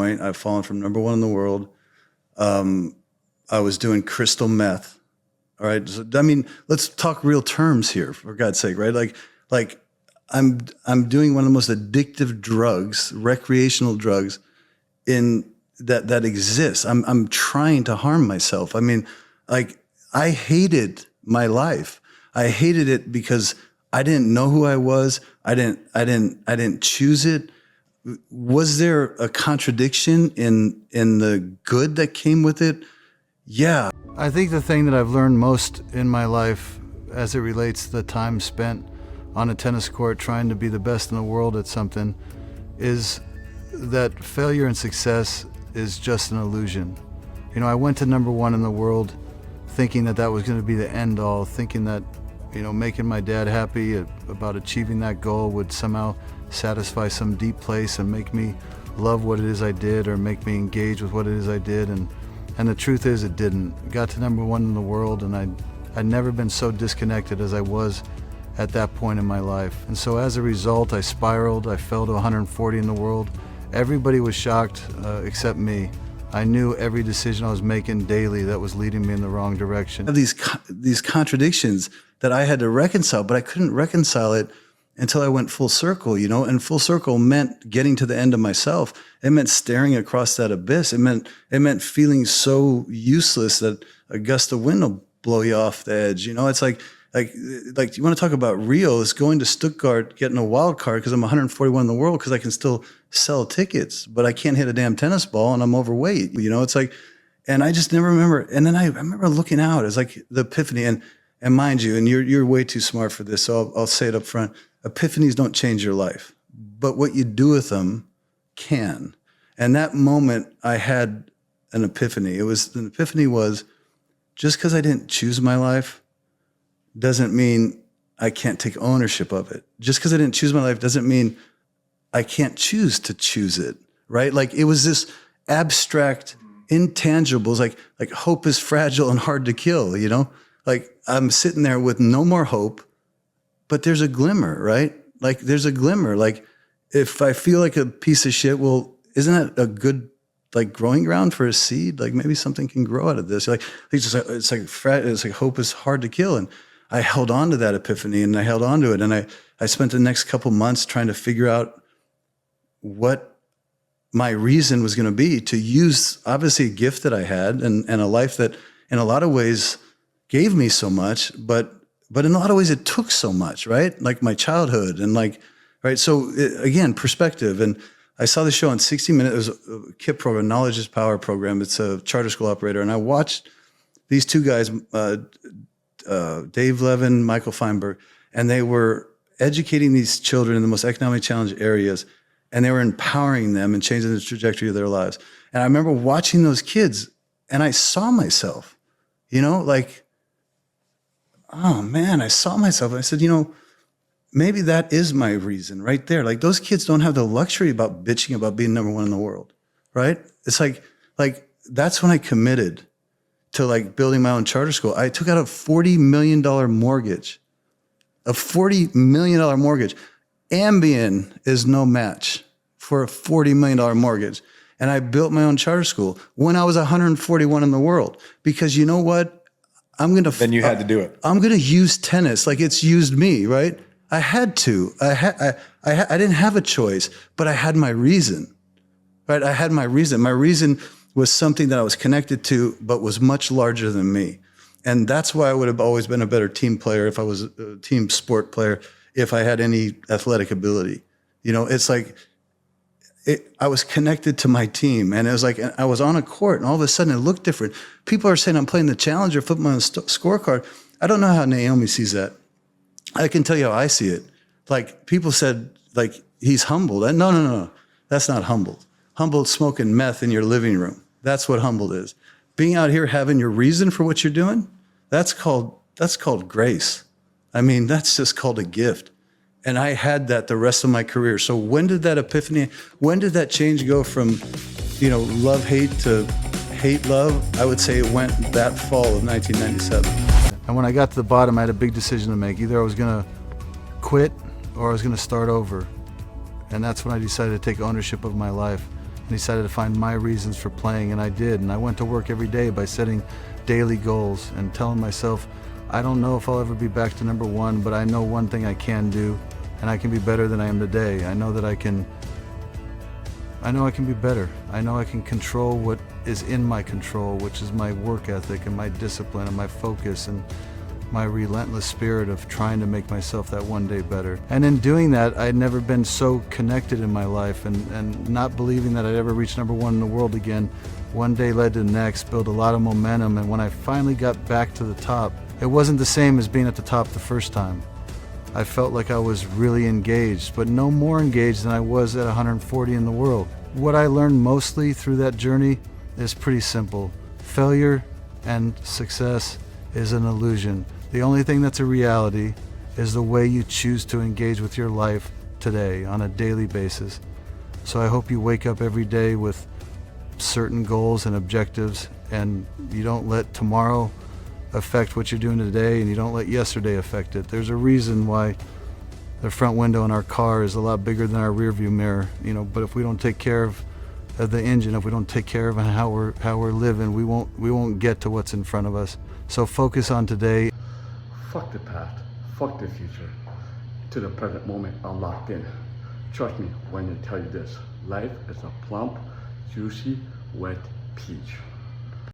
point. I've fallen from #1 in the world. I was doing crystal meth. All right. So, I mean, let's talk real terms here, for God's sake, right? Like I'm doing one of the most addictive drugs, recreational drugs in that exists. I'm trying to harm myself. I mean, like, I hated my life. I hated it because I didn't know who I was. I didn't choose it. Was there a contradiction in the good that came with it? Yeah. I think the thing that I've learned most in my life as it relates to the time spent on a tennis court trying to be the best in the world at something is that failure and success is just an illusion. You know, I went to #1 in the world thinking that was going to be the end all, thinking that, you know, making my dad happy about achieving that goal would somehow satisfy some deep place and make me love what it is I did or make me engage with what it is I did. And the truth is it didn't. I got to #1 in the world and I'd never been so disconnected as I was at that point in my life. And so as a result, I spiraled. I fell to 140 in the world. Everybody was shocked except me. I knew every decision I was making daily that was leading me in the wrong direction. These contradictions that I had to reconcile, but I couldn't reconcile it until I went full circle, you know, and full circle meant getting to the end of myself. It meant staring across that abyss. It meant feeling so useless that a gust of wind will blow you off the edge. You know, it's like you want to talk about real, it's going to Stuttgart, getting a wild card because I'm 141 in the world because I can still sell tickets, but I can't hit a damn tennis ball and I'm overweight. You know, it's like, and I just never remember. And then I remember looking out, it's like the epiphany. And mind you, and you're way too smart for this, so I'll say it up front. Epiphanies don't change your life, but what you do with them can. And that moment I had an epiphany. An epiphany was just because I didn't choose my life doesn't mean I can't take ownership of it. Just because I didn't choose my life doesn't mean I can't choose to choose it, right? Like it was this abstract, intangibles, like hope is fragile and hard to kill, you know? Like I'm sitting there with no more hope, but there's a glimmer, right? Like there's a glimmer. Like if I feel like a piece of shit, well, isn't that a good like growing ground for a seed? Like maybe something can grow out of this. Like it's like hope is hard to kill. And I held on to that epiphany and I held on to it. And I spent the next couple months trying to figure out what my reason was going to be to use obviously a gift that I had and a life that in a lot of ways gave me so much, but in a lot of ways it took so much, right? Like my childhood and like, right? So again, perspective. And I saw the show on 60 Minutes. It was a KIPP program, Knowledge is Power program. It's a charter school operator. And I watched these two guys, Dave Levin, Michael Feinberg, and they were educating these children in the most economically challenged areas, and they were empowering them and changing the trajectory of their lives. And I remember watching those kids, and I saw myself, you know, like, oh man, I saw myself. And I said, you know, maybe that is my reason right there. Like those kids don't have the luxury about bitching about being #1 in the world, right? It's like that's when I committed to like building my own charter school. I took out a $40 million mortgage, a $40 million mortgage. Ambien is no match for a $40 million mortgage. And I built my own charter school when I was 141 in the world, because you know what? Then you had to do it. I'm going to use tennis like it's used me, right? I had to. I didn't have a choice, but I had my reason, right? I had my reason. My reason was something that I was connected to, but was much larger than me. And that's why I would have always been a better team player if I was a team sport player, if I had any athletic ability. You know, it's like, I was connected to my team, and it was like I was on a court, and all of a sudden it looked different. People are saying I'm playing the Challenger, flipping on the scorecard. I don't know how Naomi sees that. I can tell you how I see it. Like people said, like he's humbled. No, that's not humbled. Humbled smoking meth in your living room. That's what humbled is. Being out here having your reason for what you're doing, that's called grace. I mean, that's just called a gift. And I had that the rest of my career. So when did that epiphany, when did that change go from, you know, love-hate to hate-love? I would say it went that fall of 1997. And when I got to the bottom, I had a big decision to make. Either I was going to quit or I was going to start over. And that's when I decided to take ownership of my life decided to find my reasons for playing, and I did. And I went to work every day by setting daily goals and telling myself, I don't know if I'll ever be back to number one, but I know one thing I can do, and I can be better than I am today. I know I can be better. I know I can control what is in my control, which is my work ethic and my discipline and my focus and my relentless spirit of trying to make myself that one day better. And in doing that, I'd never been so connected in my life, and not believing that I'd ever reach number one in the world again. One day led to the next, built a lot of momentum, and when I finally got back to the top, it wasn't the same as being at the top the first time. I felt like I was really engaged, but no more engaged than I was at 140 in the world. What I learned mostly through that journey is pretty simple. Failure and success is an illusion. The only thing that's a reality is the way you choose to engage with your life today on a daily basis. So I hope you wake up every day with certain goals and objectives, and you don't let tomorrow affect what you're doing today, and you don't let yesterday affect it. There's a reason why the front window in our car is a lot bigger than our rear view mirror, but if we don't take care of the engine, if we don't take care of how we're living, we won't get to what's in front of us. So focus on today. Fuck the past, fuck the future. To the present moment, I'm locked in. Trust me when I tell you this. Life is a plump, juicy, wet peach.